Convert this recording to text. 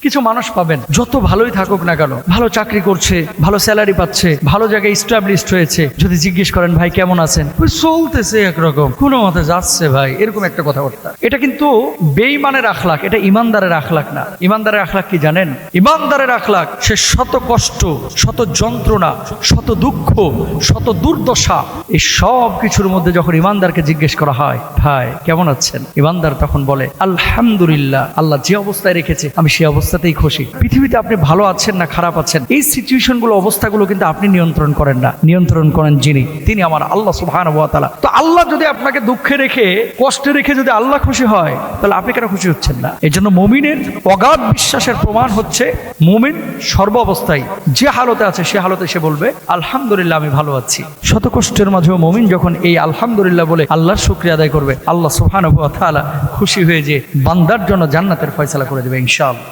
কিছু মানুষ পাবেন যত ভালোই থাকুক না কেন, ভালো চাকরি করছে, ভালো স্যালারি পাচ্ছে, ভালো জায়গায় ইস্টাবলিশড হয়েছে, যদি জিজ্ঞেস করেন ভাই কেমন আছেন, ওই চলতেছে একরকম, কোনো মতে যাচ্ছে ভাই, এরকম একটা কথাবার্তা। এটা কিন্তু বেঈমানের আখলাক, এটা ইমানদারের আখলাক না। ইমানদারের আখলাক কি জানেন? ইমানদারের আখলাক সে শত কষ্ট, শত যন্ত্রণা, শত দুঃখ, শত দুর্দশা, এই সব কিছুর মধ্যে যখন ইমানদারকে জিজ্ঞেস করা হয় ভাই কেমন আছেন, ইমানদার তখন বলে আলহামদুলিল্লাহ, আল্লাহ যে অবস্থায় রেখেছে আমি সেই অবস্থাতেই খুশি। পৃথিবীতে আপনি ভালো আছেন না খারাপ আছেন, এই সিচুয়েশনগুলো, অবস্থাগুলো কিন্তু আপনি নিয়ন্ত্রণ করেন না, নিয়ন্ত্রণ করেন যিনি, তিনি আমার আল্লাহ সুবহানাহু ওয়া তাআলা। তো আল্লাহ যদি আপনাকে দুঃখে রেখে, কষ্টে রেখে যদি আল্লাহ খুশি হয়, তাহলে আপনি কেন খুশি হচ্ছেন না? এই জন্য মুমিনের অগাধ বিশ্বাসের প্রমাণ হচ্ছে মুমিন সর্ব অবস্থায় যে হালতে আছে সে হালতে সে বলবে আলহামদুলিল্লাহ আমি ভালো আছি। শত কষ্টের মাঝেও মুমিন যখন এই আলহামদুলিল্লাহ বলে আল্লাহর শুকরিয়া আদায় করবে, আল্লাহ সুবহানাহু ওয়া তাআলা খুশি হয়ে যে বান্দার জন্য জান্নাতের ফয়সালা করে দেবে ইনশাআল্লাহ।